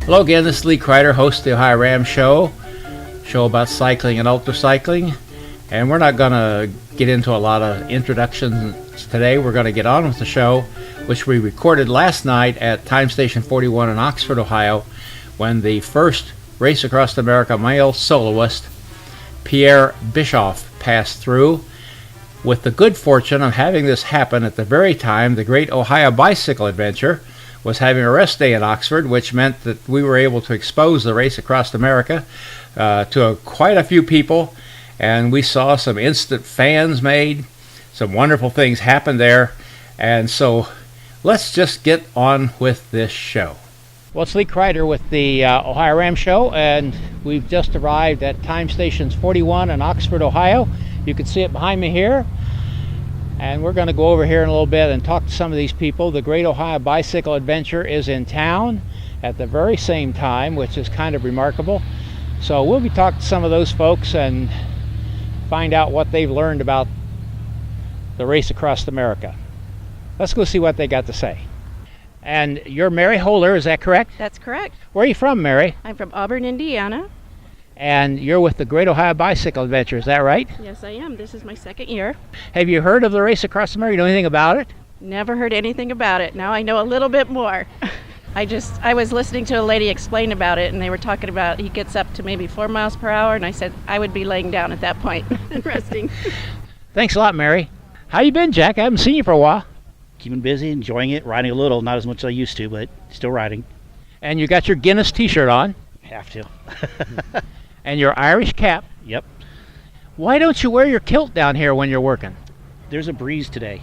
Hello again, this is Lee Kreider, host of the Ohio RAAM show about cycling and ultracycling. And we're not going to get into a lot of introductions today. We're going to get on with the show, which we recorded last night at Time Station 41 in Oxford, Ohio, when the first Race Across America male soloist, Pierre Bischoff, passed through, with the good fortune of having this happen at the very time the Great Ohio Bicycle Adventure was having a rest day in Oxford, which meant that we were able to expose the Race Across America to quite a few people, and we saw some instant fans made. Some wonderful things happened there, and so let's just get on with this show. Well, it's Lee Kreider with the Ohio RAAM show, and we've just arrived at Time Stations 41 in Oxford, Ohio. You can see it behind me here. And we're going to go over here in a little bit and talk to some of these people. The Great Ohio Bicycle Adventure is in town at the very same time, which is kind of remarkable. So we'll be talking to some of those folks and find out what they've learned about the Race Across America. Let's go see what they got to say. And you're Mary Holder, is that correct? That's correct. Where are you from, Mary? I'm from Auburn, Indiana. And you're with the Great Ohio Bicycle Adventure, is that right? Yes, I am. This is my second year. Have you heard of the Race Across America? You know anything about it? Never heard anything about it. Now I know a little bit more. I was listening to a lady explain about it, and they were talking about he gets up to maybe 4 miles per hour, and I said I would be laying down at that point and resting. Thanks a lot, Mary. How you been, Jack? I haven't seen you for a while. Keeping busy, enjoying it, riding a little, not as much as I used to, but still riding. And you got your Guinness t-shirt on. Have to. And your Irish cap. Yep. Why don't you wear your kilt down here when you're working? There's a breeze today.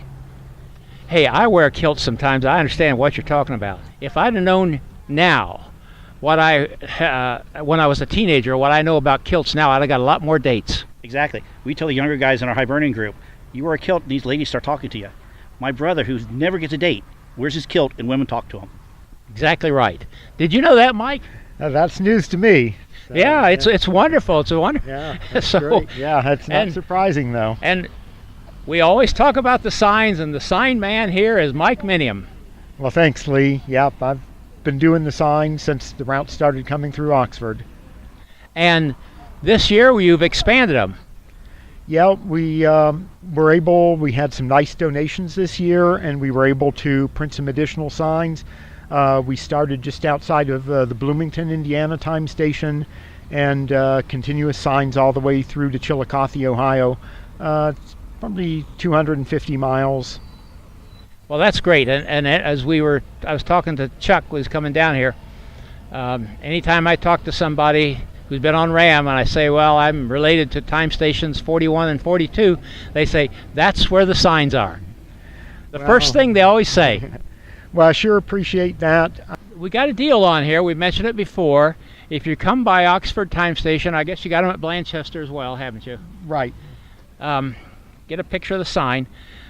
Hey, I wear kilts sometimes. I understand what you're talking about. If I'd have known now what when I was a teenager, what I know about kilts now, I'd have got a lot more dates. Exactly. We tell the younger guys in our hibernian group, you wear a kilt and these ladies start talking to you. My brother, who never gets a date, wears his kilt and women talk to him. Exactly right. Did you know that, Mike? That's news to me. So, yeah, it's wonderful. It's a wonderful. Yeah, that's great. Yeah, that's not surprising though. And we always talk about the signs, and the sign man here is Mike Minium. Well, thanks, Lee. Yep, I've been doing the signs since the route started coming through Oxford. And this year you've expanded them. Yeah, we had some nice donations this year, and we were able to print some additional signs. We started just outside of the Bloomington, Indiana time station, and continuous signs all the way through to Chillicothe, Ohio. It's probably 250 miles. Well, that's great. And as I was talking to Chuck, who was coming down here. Anytime I talk to somebody who's been on RAAM and I say, well, I'm related to time stations 41 and 42, they say, that's where the signs are. The first thing they always say. Well, I sure appreciate that. We got a deal on here. We mentioned it before. If you come by Oxford Time Station, I guess you got them at Blanchester as well, haven't you? Right. Get a picture of the sign.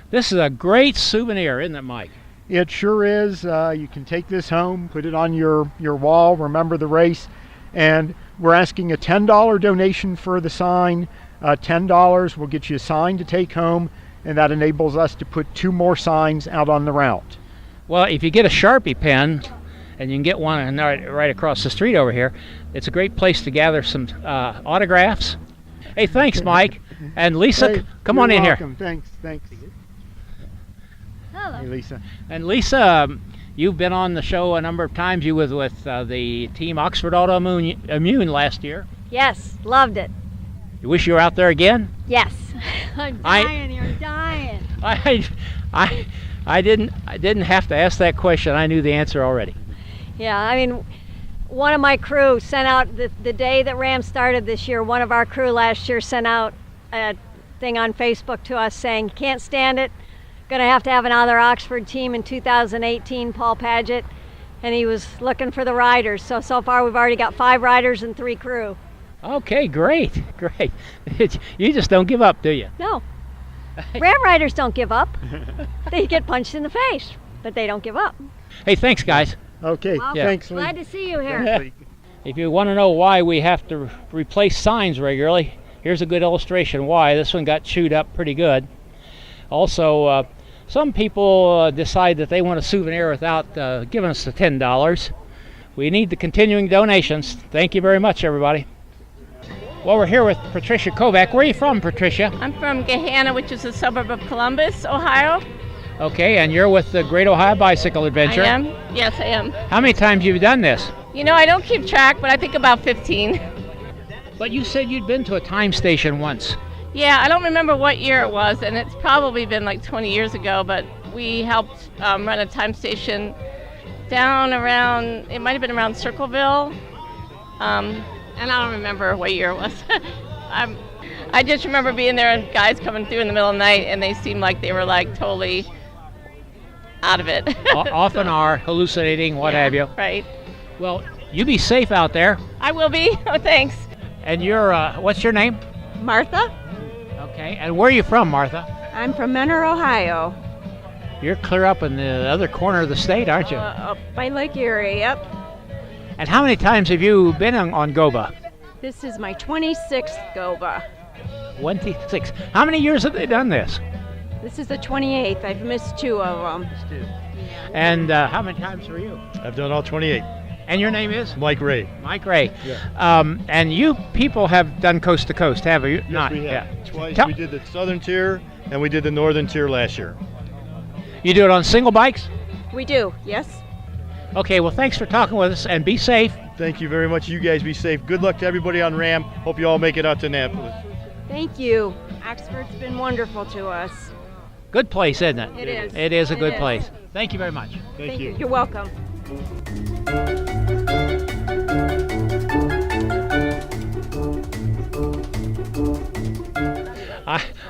This is a great souvenir, isn't it, Mike? It sure is. You can take this home, put it on your wall, remember the race. And we're asking a $10 donation for the sign. $10 will get you a sign to take home, and that enables us to put 2 more signs out on the route. Well, if you get a Sharpie pen, and you can get one right across the street over here, it's a great place to gather some autographs. Hey, thanks, Mike. And Lisa, hey, come on in welcome. Here. Thanks. Hello. Hey, Lisa. And Lisa, you've been on the show a number of times. You was with the team Oxford Autoimmune last year. Yes, loved it. You wish you were out there again? Yes. I'm dying here, dying. I didn't have to ask that question. I knew the answer already. Yeah, I mean, one of my crew sent out, the day that RAAM started this year, one of our crew last year sent out a thing on Facebook to us saying, can't stand it, gonna have to have another Oxford team in 2018, Paul Paget, and he was looking for the riders. So far we've already got 5 riders and 3 crew. Okay, great. You just don't give up, do you? No. RAAM riders don't give up. They get punched in the face, but they don't give up. Hey, thanks, guys. Okay, Well, thanks, Lee. glad to see you here. If you want to know why we have to replace signs regularly, here's a good illustration why. This one got chewed up pretty good. Also, some people decide that they want a souvenir without giving us the $10. We need the continuing donations. Thank you very much, everybody. Well, we're here with Patricia Kovac. Where are you from, Patricia? I'm from Gahanna, which is a suburb of Columbus, Ohio. Okay, and you're with the Great Ohio Bicycle Adventure. I am. Yes, I am. How many times have you done this? You know, I don't keep track, but I think about 15. But you said you'd been to a time station once. Yeah, I don't remember what year it was, and it's probably been like 20 years ago, but we helped run a time station down around, it might have been around Circleville, and I don't remember what year it was. I just remember being there and guys coming through in the middle of the night, and they seemed like they were like totally out of it. Often are hallucinating, what have you. Right. Well, you be safe out there. I will be. Oh, thanks. And you're, what's your name? Martha. Okay, and where are you from, Martha? I'm from Menor, Ohio. You're clear up in the other corner of the state, aren't you? Up by Lake Erie, yep. And how many times have you been on GOBA? This is my 26th GOBA. 26. How many years have they done this? This is the 28th. I've missed 2 of them. And how many times were you? I've done all 28. And your name is? Mike Ray. Mike Ray. Yeah. And you people have done coast to coast, have you? Yes, Not. we have. Yeah. Twice. Tell- We did the southern tier and we did the northern tier last year. You do it on single bikes? We do, yes. Okay, well, thanks for talking with us, and be safe. Thank you very much. You guys be safe. Good luck to everybody on RAAM. Hope you all make it out to Annapolis. Thank you. Oxford's been wonderful to us. Good place, isn't it? It is. It is a It good is. place. Thank you very much. Thank you. You're welcome.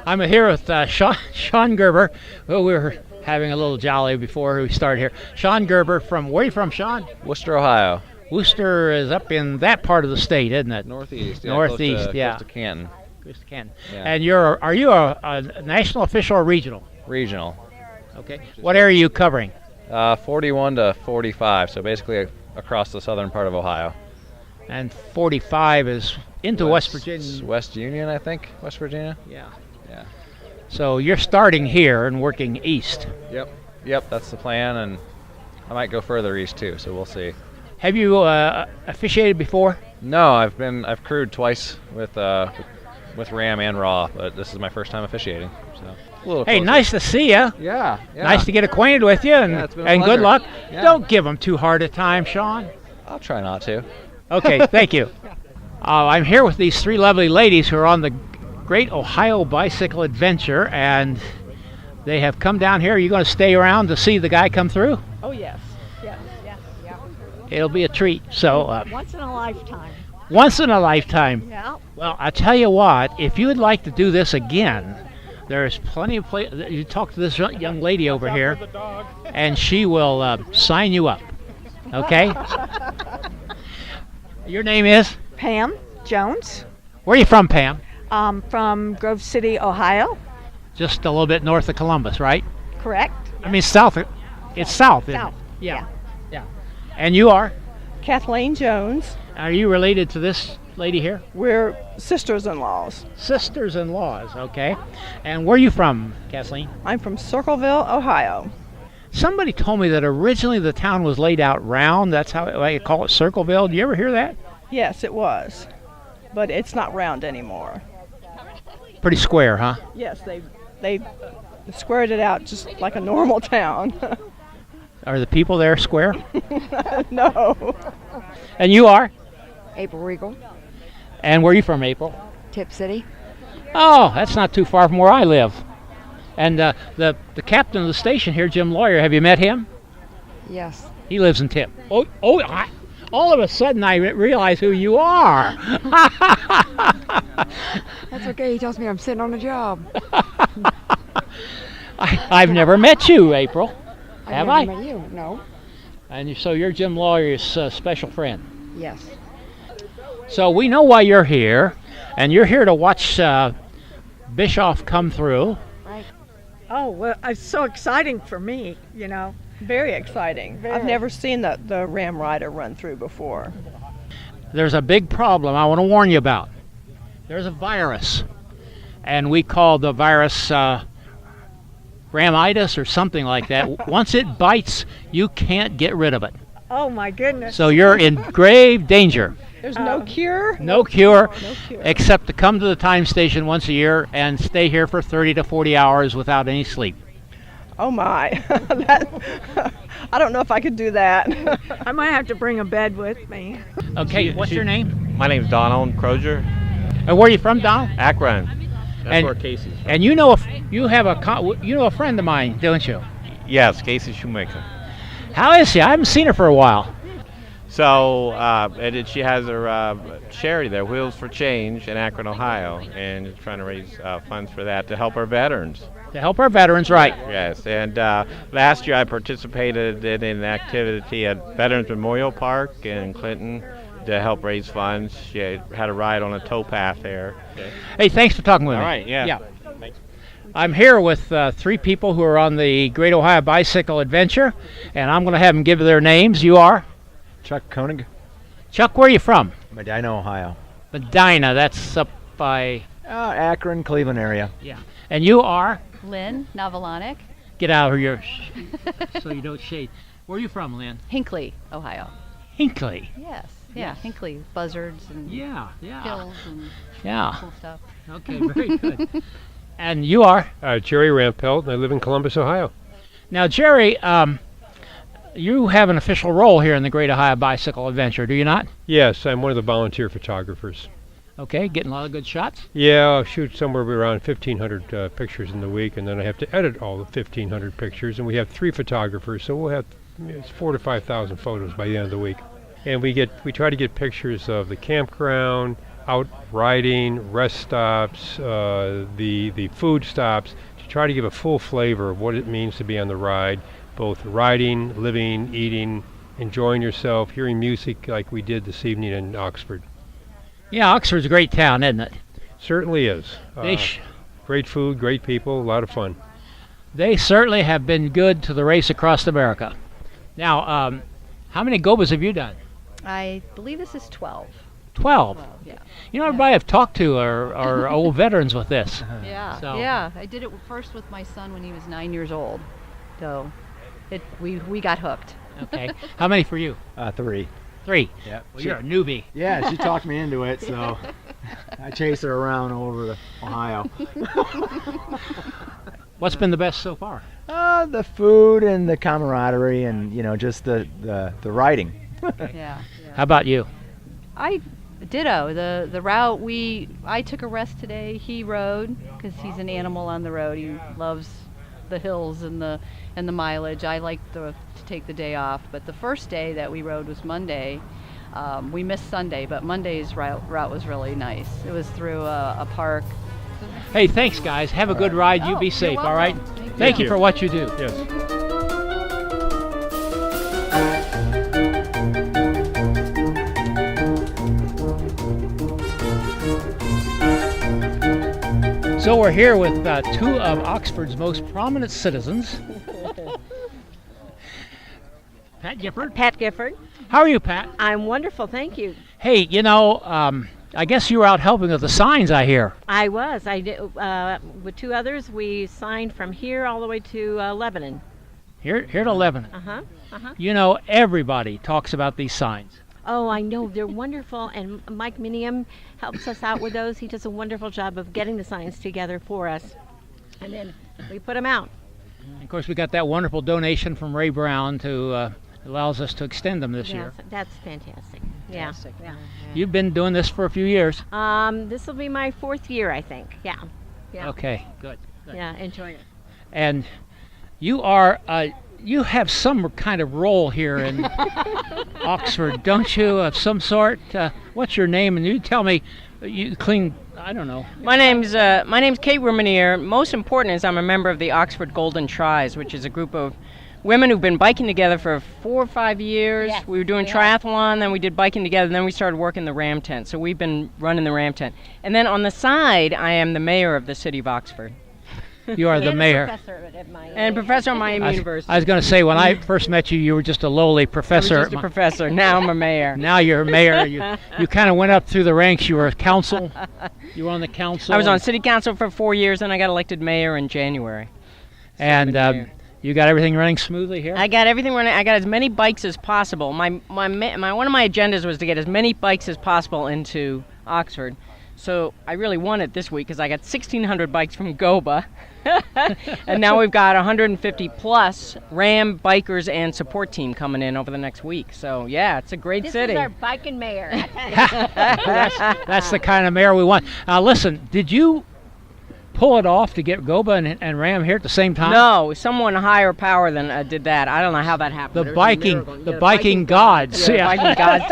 I'm here with Shawn Gerber. Well, we were having a little jolly before we started here. Shawn Gerber from, where are you from, Shawn? Worcester, Ohio. Worcester is up in that part of the state, isn't it? Northeast. Yeah, Northeast, close to, yeah. Close to Canton. Close to Canton. Yeah. And are you a national official or regional? Regional. Okay. What area are you covering? 41 to 45, so basically across the southern part of Ohio. And 45 is into West Virginia. West Union, I think. West Virginia. Yeah. Yeah. So you're starting here and working east. Yep, that's the plan, and I might go further east too, so we'll see. Have you officiated before? No, I've crewed twice with RAAM and RAW, but this is my first time officiating. So a little Hey, closer. nice to see you. Yeah. Nice to get acquainted with you, and, Yeah, it's been a and good pleasure. luck. Yeah. Don't give them too hard a time, Shawn. I'll try not to. Okay, thank you. I'm here with these 3 lovely ladies who are on the Great Ohio Bicycle Adventure, and they have come down here. Are you going to stay around to see the guy come through? Oh, yes. Yes. It'll be a treat. So Once in a lifetime. once in a lifetime. Yeah. Well, I tell you what, if you would like to do this again, there's plenty of place. You talk to this young lady over here, and she will sign you up. Okay? Your name is? Pam Jones, Where are you from, Pam? from Grove City, Ohio. Just a little bit north of Columbus, right? Correct. I mean, south. It's south, isn't South. it? Yeah. And you are? Kathleen Jones. Are you related to this lady here? We're sisters-in-laws. Sisters-in-laws, okay. And where are you from, Kathleen? I'm from Circleville, Ohio. Somebody told me that originally the town was laid out round. That's how they call it, Circleville. Do you ever hear that? Yes, it was, but it's not round anymore. Pretty square, huh? Yes, they squared it out just like a normal town. Are the people there square? No. And you are? April Riegle, And where are you from, April? Tip City. Oh, that's not too far from where I live. And the captain of the station here, Jim Lawyer, have you met him? Yes. He lives in Tip. All of a sudden I realize who you are. That's okay. He tells me I'm sitting on a job. I've never met you, April. Have I? I've never met you. No. And so you're Jim Lawyer's special friend. Yes. So we know why you're here, and you're here to watch Bischoff come through. Right. Oh, well, it's so exciting for me, you know. Very exciting. Very. I've never seen the RAAM rider run through before. There's a big problem I want to warn you about. There's a virus, and we call the virus ramitis or something like that. Once it bites, you can't get rid of it. Oh my goodness. So you're in grave danger. There's no cure? No cure, No cure. except to come to the time station once a year and stay here for 30 to 40 hours without any sleep. Oh my. I don't know if I could do that. I might have to bring a bed with me. Okay, what's your name? My name's Donald Crozier. And where are you from, Donald? Akron. That's And- where Casey's from. And you know a friend of mine, don't you? Yes, Casey Shoemaker. How is she? I haven't seen her for a while. So, she has her charity there, Wheels for Change in Akron, Ohio, and is trying to raise funds for that to help our veterans. To help our veterans, right? Yes, and last year I participated in an activity at Veterans Memorial Park in Clinton to help raise funds. She had a ride on a towpath there. Hey, thanks for talking with me. All right, yeah. Thanks. I'm here with 3 people who are on the Great Ohio Bicycle Adventure, and I'm going to have them give their names. You are? Chuck Koenig. Chuck, where are you from? Medina, Ohio. Medina, that's up by... Akron, Cleveland area. Yeah. And you are? Lynn Navalonic. Get out of here so you don't shade. Where are you from, Lynn? Hinckley, Ohio. Hinckley? Yes. Yeah, Hinckley. Buzzards and yeah. hills and Yeah. cool stuff. Okay, very good. And you are? Jerry Rampelt, and I live in Columbus, Ohio. Now, Jerry, you have an official role here in the Great Ohio Bicycle Adventure, do you not? Yes, I'm one of the volunteer photographers. Okay, getting a lot of good shots? Yeah, I'll shoot somewhere around 1,500 pictures in the week, and then I have to edit all the 1,500 pictures, and we have 3 photographers, so we'll have 4,000 to 5,000 photos by the end of the week. And we try to get pictures of the campground, out riding, rest stops, the food stops, to try to give a full flavor of what it means to be on the ride, both riding, living, eating, enjoying yourself, hearing music like we did this evening in Oxford. Yeah, Oxford's a great town, isn't it? Certainly is. Great food, great people, a lot of fun. They certainly have been good to the race across America. Now, how many GOBAs have you done? I believe this is 12. 12? Yeah. You know, everybody I've talked to are old veterans with this. Yeah. So. Yeah. I did it first with my son when he was 9 years old. So we got hooked. Okay. How many for you? 3. 3? Yeah. Well, you're a newbie. Yeah, she talked me into it, so I chase her around all over Ohio. What's been the best so far? The food and the camaraderie and, just the riding. Yeah. How about you? I ditto. The route I took a rest today. He rode because he's an animal on the road. He loves the hills and the mileage. I like to take the day off. But the first day that we rode was Monday. We missed Sunday, but Monday's route was really nice. It was through a park. Hey, thanks, guys. Have a good ride. You be safe, all right? Thank you for what you do. Yes. So we're here with 2 of Oxford's most prominent citizens. Pat Gifford. Pat Gifford. How are you, Pat? I'm wonderful, thank you. Hey, I guess you were out helping with the signs, I hear. I was. I did with 2 others. We signed from here all the way to Lebanon. Here to Lebanon. Uh-huh. You know, everybody talks about these signs. Oh, I know. They're wonderful, and Mike Minium helps us out with those. He does a wonderful job of getting the signs together for us, and then we put them out. And of course, we got that wonderful donation from Ray Brown to allows us to extend them this year. That's fantastic. Yeah. You've been doing this for a few years. This will be my 4th year, I think. Yeah. Okay, good. Yeah, enjoy it. And you are you have some kind of role here in Oxford, don't you, of some sort? What's your name? And you tell me, you clean, I don't know. My name's Kate Rousmaniere. Most important is I'm a member of the Oxford Golden Tries, which is a group of women who've been biking together for 4 or 5 years. Yes, we were doing triathlon, then we did biking together, then we started working the RAAM tent. So we've been running the RAAM tent. And then on the side, I am the mayor of the city of Oxford. You are the mayor. And professor at Miami University. I was going to say, when I first met you, you were just a lowly professor. I was just a professor. Now I'm a mayor. Now you're a mayor. You kind of went up through the ranks. You were a council. You were on the council. I was on city council for 4 years, and I got elected mayor in January. And You got everything running smoothly here? I got everything running. I got as many bikes as possible. My one of my agendas was to get as many bikes as possible into Oxford. So I really won it this week because I got 1,600 bikes from Goba. And now we've got 150 plus RAAM bikers and support team coming in over the next week. So yeah, it's a great city. This is our biking mayor. That's the kind of mayor we want. Listen, did you pull it off to get Goba and RAAM here at the same time? No, someone higher power than did that. I don't know how that happened. The biking gods. Yeah, biking gods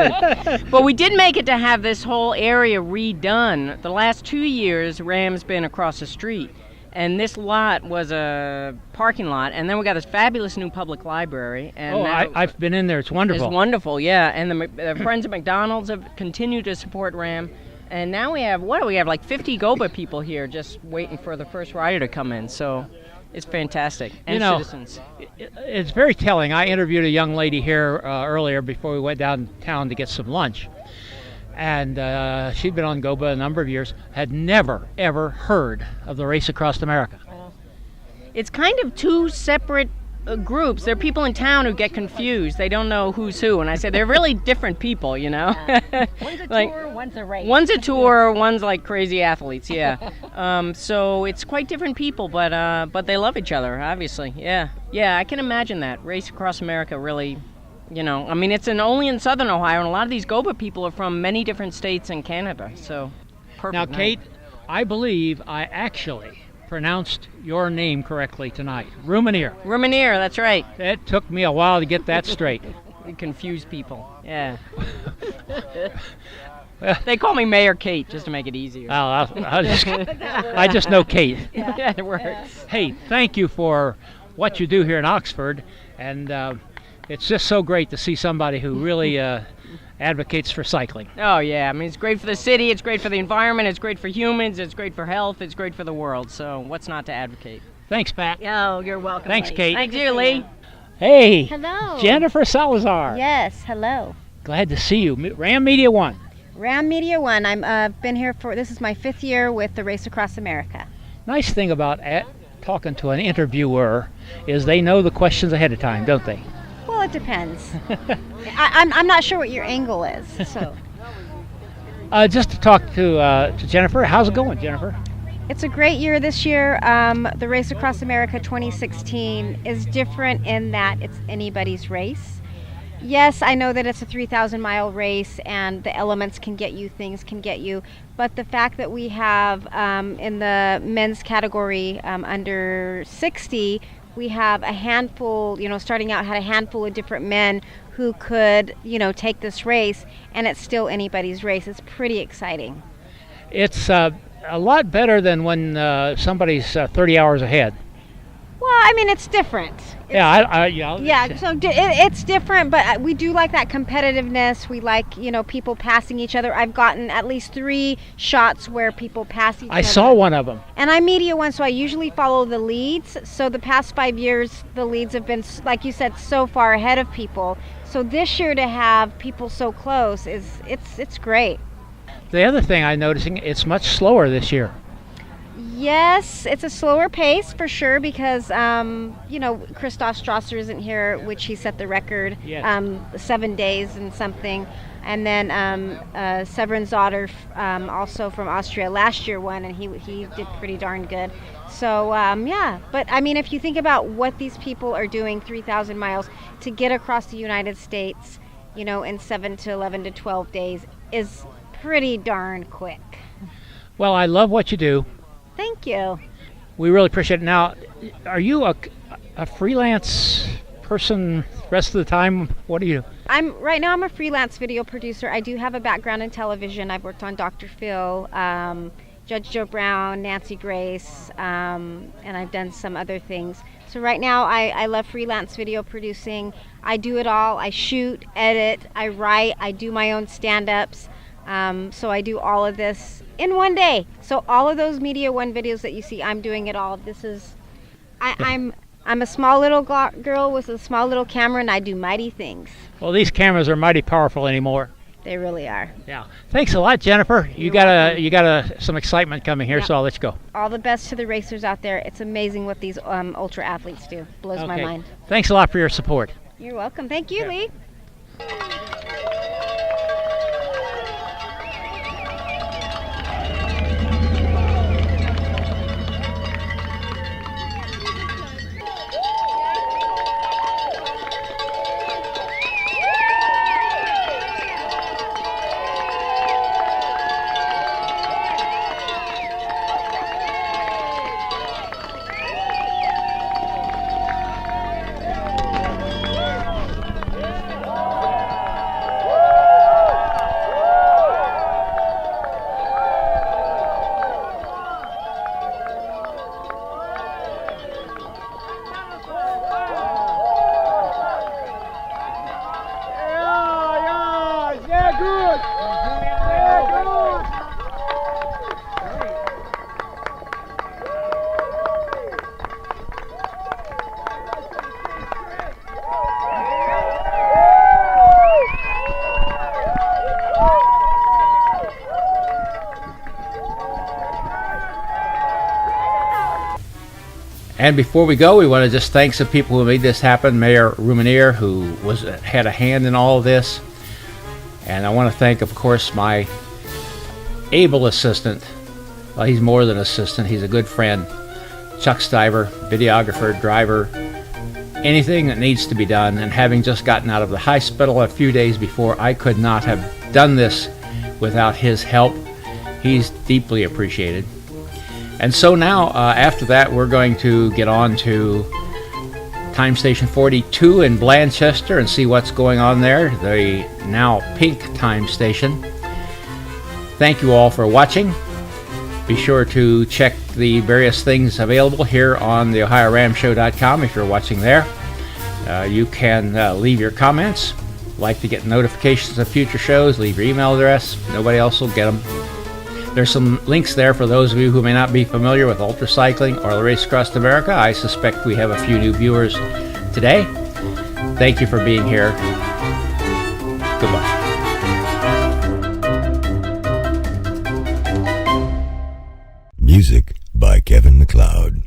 did. But we did make it to have this whole area redone. The last 2 years, RAAM's been across the street. And this lot was a parking lot, and then we got this fabulous new public library. And I've been in there. It's wonderful. It's wonderful, yeah. And the friends at McDonald's have continued to support RAAM. And now we have, like 50 Goba people here just waiting for the first rider to come in. So it's fantastic. And citizens. It's very telling. I interviewed a young lady here earlier before we went downtown to get some lunch. And she'd been on Goba a number of years, had never, ever heard of the Race Across America. It's kind of two separate groups. There are people in town who get confused. They don't know who's who. And I say they're really different people, you know. One's a tour, one's a race. One's a tour, one's like crazy athletes, yeah. So it's quite different people, but they love each other, obviously, yeah. Yeah, I can imagine that. Race Across America really, I mean, it's only in southern Ohio, and a lot of these Goba people are from many different states in Canada, so perfect. Now, Kate, I believe I actually pronounced your name correctly tonight. Rousmaniere. Rousmaniere, that's right. It took me a while to get that straight. You confuse people, yeah. They call me Mayor Kate just to make it easier. I just know Kate. Yeah, it works. Hey, thank you for what you do here in Oxford, and it's just so great to see somebody who really advocates for cycling. Oh, yeah. I mean, it's great for the city, it's great for the environment, it's great for humans, it's great for health, it's great for the world. So what's not to advocate? Thanks, Pat. Oh, you're welcome. Thanks, buddy. Kate. Thank you, Lee. Hey. Hello. Jennifer Salazar. Yes, hello. Glad to see you. RAAM Media One. RAAM Media One. I've been here this is my 5th year with the Race Across America. Nice thing about talking to an interviewer is they know the questions ahead of time, don't they? Well, it depends. I'm not sure what your angle is, so. Just to talk to Jennifer. How's it going, Jennifer? It's a great year this year. The Race Across America 2016 is different in that it's anybody's race. Yes, I know that it's a 3,000-mile race and the elements can get you, things can get you, but the fact that we have in the men's category under 60, we have a handful, starting out had a handful of different men who could, take this race, and it's still anybody's race. It's pretty exciting. It's a lot better than when somebody's 30 hours ahead. Well, I mean, it's different. It's different, but we do like that competitiveness. We like, people passing each other. I've gotten at least 3 shots where people pass each other. I saw one of them. And I'm Media One, so I usually follow the leads. So the past 5 years, the leads have been, like you said, so far ahead of people. So this year to have people so close it's great. The other thing I'm noticing, it's much slower this year. Yes, it's a slower pace for sure because, Christoph Strasser isn't here, which he set the record, yes. 7 days and something. And then Severin Zotter, also from Austria, last year won, and he did pretty darn good. So, but I mean, if you think about what these people are doing 3,000 miles to get across the United States, in 7 to 11 to 12 days is pretty darn quick. Well, I love what you do. Thank you. We really appreciate it. Now, are you a freelance person rest of the time? What do you? Right now I'm a freelance video producer. I do have a background in television. I've worked on Dr. Phil, Judge Joe Brown, Nancy Grace, and I've done some other things. So right now I love freelance video producing. I do it all. I shoot, edit, I write, I do my own stand-ups. So I do all of this in one day. So all of those Media One videos that you see, I'm doing it all. This is, I'm a small little girl with a small little camera, and I do mighty things. Well, these cameras are mighty powerful anymore. They really are. Yeah. Thanks a lot, Jennifer. You got some excitement coming here, so I'll let you go. All the best to the racers out there. It's amazing what these ultra athletes do. Blows my mind. Thanks a lot for your support. You're welcome. Thank you, Lee. And before we go, we want to just thank some people who made this happen. Mayor Rousmaniere, who had a hand in all of this. And I want to thank, of course, my able assistant. Well, he's more than assistant. He's a good friend. Chuck Stiver, videographer, driver, anything that needs to be done. And having just gotten out of the hospital a few days before, I could not have done this without his help. He's deeply appreciated. And so now, after that, we're going to get on to Time Station 42 in Blanchester and see what's going on there, the now pink time station. Thank you all for watching. Be sure to check the various things available here on the OhioRAAMShow.com if you're watching there. You can leave your comments. Like to get notifications of future shows, leave your email address. Nobody else will get them. There's some links there for those of you who may not be familiar with ultracycling or the race across America. I suspect we have a few new viewers today. Thank you for being here. Goodbye. Music by Kevin MacLeod.